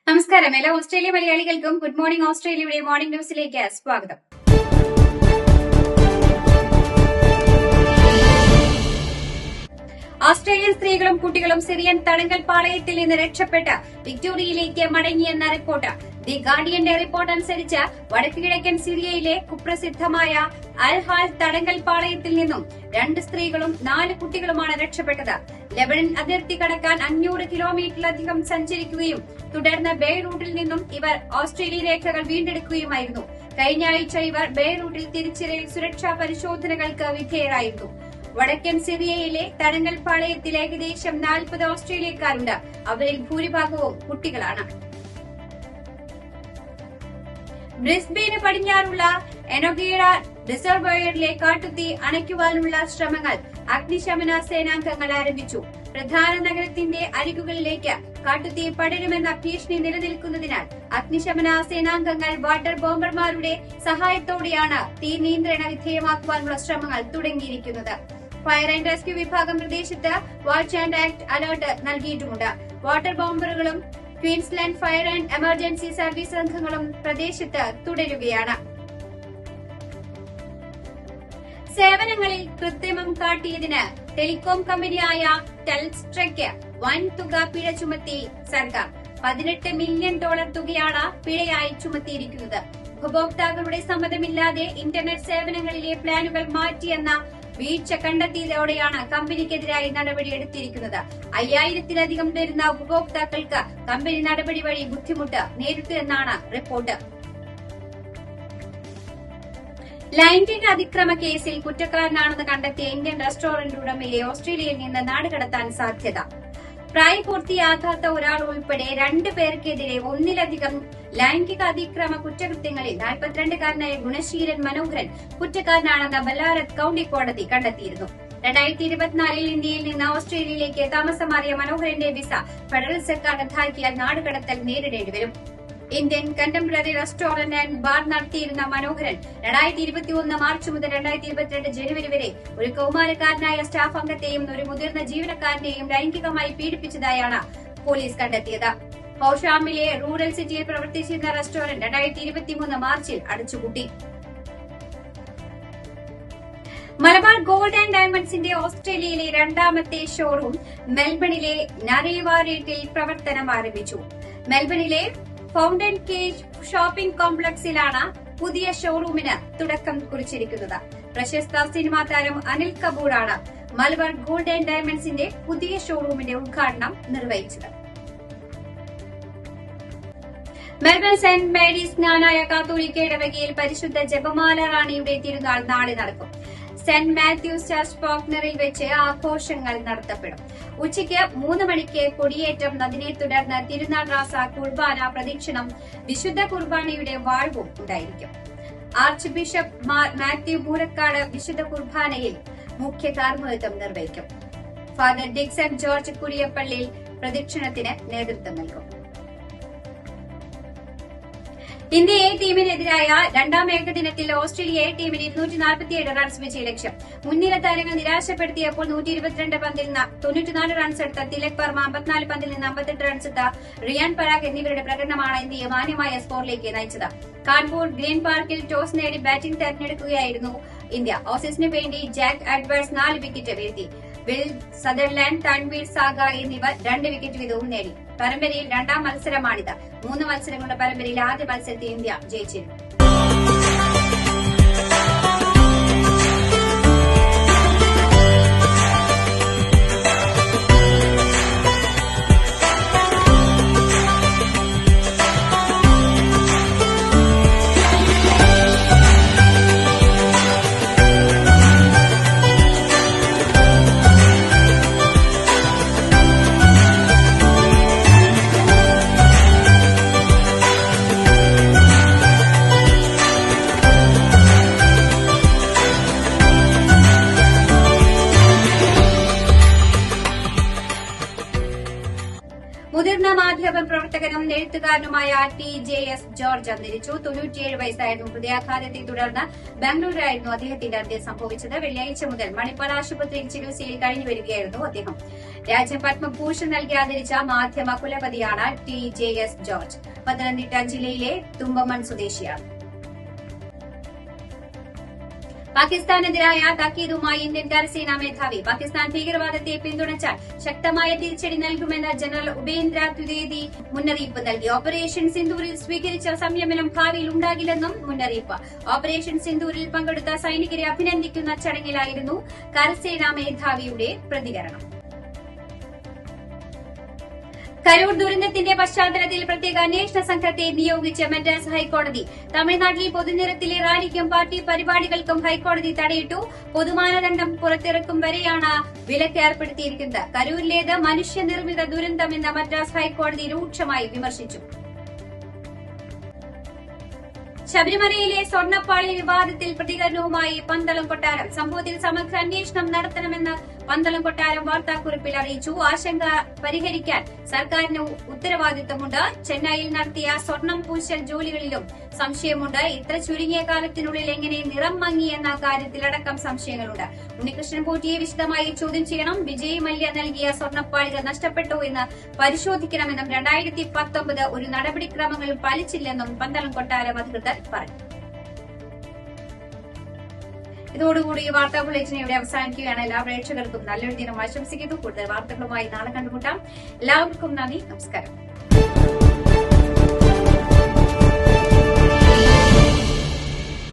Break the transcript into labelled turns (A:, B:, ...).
A: നമസ്കാരം. എല്ലാ ഓസ്ട്രേലിയ മലയാളികൾക്കും ഗുഡ് മോർണിംഗ് ഓസ്ട്രേലിയയുടെ മോർണിംഗ് ന്യൂസിലേക്ക് സ്വാഗതം. ഓസ്ട്രേലിയൻ സ്ത്രീകളും കുട്ടികളും സിറിയൻ തടങ്കൽ പാളയത്തിൽ നിന്ന് രക്ഷപ്പെട്ട് വിക്ടോറിയയിലേക്ക് മടങ്ങിയെന്ന റിപ്പോർട്ട്. ദി ഗാർഡിയന്റെ റിപ്പോർട്ട് അനുസരിച്ച് വടക്കുകിഴക്കൻ സിറിയയിലെ കുപ്രസിദ്ധമായ അൽ ഹാൽ തടങ്കൽ പാളയത്തിൽ നിന്നും 2 സ്ത്രീകളും 4 കുട്ടികളുമാണ് രക്ഷപ്പെട്ടത്. ലെബനൻ അതിർത്തി കടക്കാൻ 500 കിലോമീറ്ററിലധികം സഞ്ചരിക്കുകയും തുടർന്ന് ബെയ്റൂട്ടിൽ നിന്നും ഇവർ ഓസ്ട്രേലിയൻ രേഖകൾ വീണ്ടെടുക്കുകയുമായിരുന്നു. കഴിഞ്ഞ ആഴ്ച ഇവർ ബെയ്റൂട്ടിൽ തിരിച്ചറിയൽ സുരക്ഷാ പരിശോധനകൾക്ക് വിധേയരായിരുന്നു. വടക്കൻ സിറിയയിലെ തടങ്കൽ പാളയത്തിൽ ഏകദേശം 40 ഓസ്ട്രേലിയക്കാരുണ്ട്. അവരിൽ ഭൂരിഭാഗവും കുട്ടികളാണ്. ബ്രിസ്ബെയിന് പടിഞ്ഞാറുള്ള എനോഗേറ റിസർവോയറിലെ കാട്ടുതീ അണയ്ക്കുവാനുള്ള ശ്രമങ്ങൾ അഗ്നിശമന സേനാംഗങ്ങൾ ആരംഭിച്ചു. പ്രധാന നഗരത്തിന്റെ അരികുകളിലേക്ക് കാട്ടുതീ പടരുമെന്ന ഭീഷണി നിലനിൽക്കുന്നതിനാൽ അഗ്നിശമന സേനാംഗങ്ങൾ വാട്ടർ ബോംബർമാരുടെ സഹായത്തോടെയാണ് തീ നിയന്ത്രണ വിധേയമാക്കുവാനുള്ള ശ്രമങ്ങൾ തുടങ്ങിയിരിക്കുന്നത്. ഫയർ ആൻഡ് റെസ്ക്യൂ വിഭാഗം പ്രദേശത്ത് വാച്ച് ആൻഡ് ആക്ട് അലർട്ട് നൽകിയിട്ടുമുണ്ട്. വാട്ടർ ബോംബറുകളും Queensland fire and emergency service സംഘങ്ങളും പ്രദേശത്ത് തുടരുകയാണ്. സേവനങ്ങളിൽ കൃത്രിമം കാട്ടിയതിന് ടെലികോം കമ്പനിയായ ടെൽസ്ട്രയ്ക്ക് വൻ തുക പിഴ ചുമത്തി സർക്കാർ. $18 മില്യൺ തുകയാണ് പിഴയായി ചുമത്തിയിരിക്കുന്നത്. ഉപഭോക്താക്കളുടെ സമ്മതമില്ലാതെ ഇന്റർനെറ്റ് സേവനങ്ങളിലെ പ്ലാനുകൾ മാറ്റിയെന്ന വീഴ്ച കണ്ടെത്തിയതോടെയാണ് കമ്പനിക്കെതിരായി നടപടിയെടുത്തിരിക്കുന്നത്. 5000-ലധികം വരുന്ന ഉപഭോക്താക്കൾക്ക് കമ്പനി നടപടി വഴി ബുദ്ധിമുട്ട് നേരിട്ടു എന്നാണ് റിപ്പോർട്ട്. ലൈംഗിക അതിക്രമ കേസിൽ കുറ്റക്കാരനാണെന്ന് കണ്ടെത്തിയ ഇന്ത്യൻ റെസ്റ്റോറന്റ് ഉടമയെ ഓസ്ട്രേലിയയിൽ നിന്ന് നാടുകടത്താൻ സാധ്യത. പ്രായപൂർത്തിയാകാത്ത ഒരാൾ ഉൾപ്പെടെ 2 പേർക്കെതിരെ ഒന്നിലധികം ലൈംഗിക അതിക്രമ കുറ്റകൃത്യങ്ങളിൽ 42-കാരനായ ഗുണശീലൻ മനോഹരൻ കുറ്റക്കാരനാണെന്ന് ബല്ലാരത്ത് കൌണ്ടി കോടതി കണ്ടെത്തിയിരുന്നു. 2024 ഇന്ത്യയിൽ നിന്ന് ഓസ്ട്രേലിയയിലേക്ക് താമസം മാറിയ മനോഹരന്റെ വിസ ഫെഡറൽ സർക്കാർ റദ്ദാക്കിയാൽ നാടുകടത്തൽ നേരിടേണ്ടി വരും. Indian contemporary restaurant and bar നടത്തിയിരുന്ന മനോഹരൻ 2021 മാർച്ച് മുതൽ 2022 ജനുവരി വരെ ഒരു കൌമാരക്കാരനായ സ്റ്റാഫ് അംഗത്തെയും ഒരു മുതിർന്ന ജീവനക്കാരനെയും ലൈംഗികമായി പീഡിപ്പിച്ചതായാണ് പോലീസ് കണ്ടെത്തിയത്. ഹൌഷാമിലെ റൂറൽ സിറ്റിയിൽ പ്രവർത്തിച്ചിരുന്ന റെസ്റ്റോറന്റ് 2023 മാർച്ചിൽ അടച്ചുപൂട്ടി. മലബാർ ഗോൾഡ് ആൻഡ് ഡയമണ്ട്സിന്റെ ഓസ്ട്രേലിയയിലെ 2ാമത്തെ ഷോറൂം മെൽബണിലെ നരേവാരേറ്റിൽ പ്രവർത്തനം ആരംഭിച്ചു. മെൽബണിലെ ഫൗണ്ടൻ കേജ് ഷോപ്പിംഗ് കോംപ്ലക്സിലാണ് പുതിയ ഷോറൂമിന് തുടക്കം കുറിച്ചിരിക്കുന്നത്. പ്രശസ്ത സിനിമാ താരം അനിൽ കപൂറാണ് മലബാർ ഗോൾഡ് ആൻഡ് ഡയമണ്ട്സിന്റെ പുതിയ ഷോറൂമിന്റെ ഉദ്ഘാടനം നിർവഹിച്ചത്. മെൽബൺ സെന്റ് മേരീസ് ജ്ഞാനായ കാത്തോലിക്ക ഇടവകയിൽ പരിശുദ്ധ ജപമാല റാണിയുടെ തിരുനാൾ നാളെ നടക്കും. സെന്റ് മാത്യൂസ് ചർച്ച് പോക്നറിൽ വെച്ച് ആഘോഷങ്ങൾ നടത്തപ്പെടും. ഉച്ചയ്ക്ക് 3 മണിക്ക് കൊടിയേറ്റം, അതിനെ തുടർന്ന് തിരുനാൾ റാസ, കുർബാന, പ്രദക്ഷിണം, വിശുദ്ധ കുർബാനയുടെ വാഴ്വും ഉണ്ടായിരിക്കും. ആർച്ച് ബിഷപ്പ് മാത്യു മൂലക്കാട് വിശുദ്ധ കുർബാനയിൽ മുഖ്യ കാർമ്മികത്വം നിർവഹിക്കും. ഫാദർ ഡിക്സൺ ജോർജ് കുരിയപ്പള്ളിയിൽ പ്രദക്ഷിണത്തിന് നേതൃത്വം നൽകും. ഇന്ത്യ എ ടീമിനെതിരായ 2ാം ഏകദിനത്തിൽ ഓസ്ട്രേലിയ എ ടീമിന് 247 റൺസ് വിജയലക്ഷ്യം. മുൻനിര താരങ്ങൾ നിരാശപ്പെടുത്തിയപ്പോൾ 122 പന്തിൽ 94 റൺസ് എടുത്ത തിലക് വർമ്മ, 54 പന്തിൽ നിന്ന് 58 റൺസ് എടുത്ത റിയാൻ പരാഗ് എന്നിവരുടെ പ്രകടനമാണ് ഇന്ത്യയെ മാന്യമായ സ്കോറിലേക്ക് നയിച്ചത്. കാൺപൂർ ഗ്രീൻ പാർക്കിൽ ടോസ് നേടി ബാറ്റിംഗ് തെരഞ്ഞെടുക്കുകയായിരുന്നു ഇന്ത്യ. ഓസീസിന് വേണ്ടി ജാക്ക് എഡ്വേർഡ്സ് 4 വിക്കറ്റ് വീഴ്ത്തി. വിൽ സദർലാൻഡ്, തൻവീർ സാഗ എന്നിവർ 2 വിക്കറ്റ് വീതവും നേടി. പരമ്പരയിൽ 2ാം മത്സരമാണിത്. 3 മത്സരങ്ങളുടെ പരമ്പരയിൽ ആദ്യ മത്സരത്തിൽ ഇന്ത്യ ജയിച്ചിരുന്നു. പ്രവർത്തകനും എഴുത്തുകാരനുമായ TJS ജോർജ് അന്തരിച്ചു. 97 വയസ്സായിരുന്നു. ഹൃദയാഘാതത്തെ തുടർന്ന് ബാംഗ്ലൂരിലായിരുന്നു അദ്ദേഹത്തിന്റെ അന്ത്യം സംഭവിച്ചത്. വെള്ളിയാഴ്ച മുതൽ മണിപ്പാൽ ആശുപത്രിയിൽ ചികിത്സയിൽ കഴിഞ്ഞു വരികയായിരുന്നു അദ്ദേഹം. രാജ്യം പത്മഭൂഷൺ നൽകി ആദരിച്ച മാധ്യമ കുലപതിയാണ് TJS ജോർജ്. പത്തനംതിട്ട ജില്ലയിലെ തുമ്പമൺ സ്വദേശിയാണ്. പാകിസ്ഥാനെതിരായ താക്കീതുമായി ഇന്ത്യൻ കരസേനാ മേധാവി. പാകിസ്ഥാൻ ഭീകരവാദത്തെ പിന്തുണച്ചാൽ ശക്തമായ തിരിച്ചടി നൽകുമെന്ന് ജനറൽ ഉപേന്ദ്ര ദ്വിവേദി മുന്നറിയിപ്പ് നൽകി. ഓപ്പറേഷൻ സിന്ദൂരിൽ സ്വീകരിച്ച സംയമനം ഭാവിയിൽ ഉണ്ടാകില്ലെന്നും മുന്നറിയിപ്പ്. ഓപ്പറേഷൻ സിന്ദൂരിൽ പങ്കെടുത്ത സൈനികരെ അഭിനന്ദിക്കുന്ന ചടങ്ങിലായിരുന്നു കരസേനാ മേധാവിയുടെ പ്രതികരണം. കരൂർ ദുരന്തത്തിന്റെ പശ്ചാത്തലത്തിൽ പ്രത്യേക അന്വേഷണ സംഘത്തെ നിയോഗിച്ച് മദ്രാസ് ഹൈക്കോടതി. തമിഴ്നാട്ടിൽ പൊതുനിരത്തിലെ റാലിക്കും പാർട്ടി പരിപാടികൾക്കും ഹൈക്കോടതി തടയിട്ടു. പൊതുമാനദണ്ഡം പുറത്തിറക്കും വരെയാണ് വിലക്ക് ഏർപ്പെടുത്തിയിരിക്കുന്നത്. കരൂരിലേത് മനുഷ്യനിർമ്മിത ദുരന്തമെന്ന് മദ്രാസ് ഹൈക്കോടതി രൂക്ഷമായി വിമർശിച്ചു. ശബരിമലയിലെ സ്വർണ്ണപ്പാളി വിവാദത്തിൽ പ്രതികരണവുമായി പന്തളം കൊട്ടാരം. സംഭവത്തിൽ സമഗ്ര അന്വേഷണം നടത്തണമെന്ന് പന്തളം കൊട്ടാരം വാർത്താക്കുറിപ്പിൽ അറിയിച്ചു. ആശങ്ക പരിഹരിക്കാൻ സർക്കാരിന് ഉത്തരവാദിത്തമുണ്ട്. ചെന്നൈയിൽ നടത്തിയ സ്വർണം പൂശൽ ജോലികളിലും സംശയമുണ്ട്. ഇത്ര ചുരുങ്ങിയ കാലത്തിനുള്ളിൽ എങ്ങനെ നിറം മങ്ങി എന്ന കാര്യത്തിലടക്കം സംശയങ്ങളുണ്ട്. ഉണ്ണികൃഷ്ണൻ പോറ്റിയെ വിശദമായി ചോദ്യം ചെയ്യണം. വിജയ് മല്യ നൽകിയ സ്വർണ്ണപ്പാളിക നഷ്ടപ്പെട്ടോ എന്ന് പരിശോധിക്കണമെന്നും 2019 ഒരു നടപടിക്രമങ്ങളും പാലിച്ചില്ലെന്നും പന്തളം കൊട്ടാരം അധികൃതർ പറഞ്ഞു. ഇതോടുകൂടി ഈ വാർത്താ ബുള്ളറ്റിൻ ഇവിടെ അവസാനിക്കുകയാണ്. എല്ലാ പ്രേക്ഷകർക്കും നല്ലൊരു ദിനം ആശംസിക്കുന്നു. കൂടുതൽ വാർത്തകളുമായി നാളെ കണ്ടുമുട്ടാം. എല്ലാവർക്കും നന്ദി, നമസ്കാരം.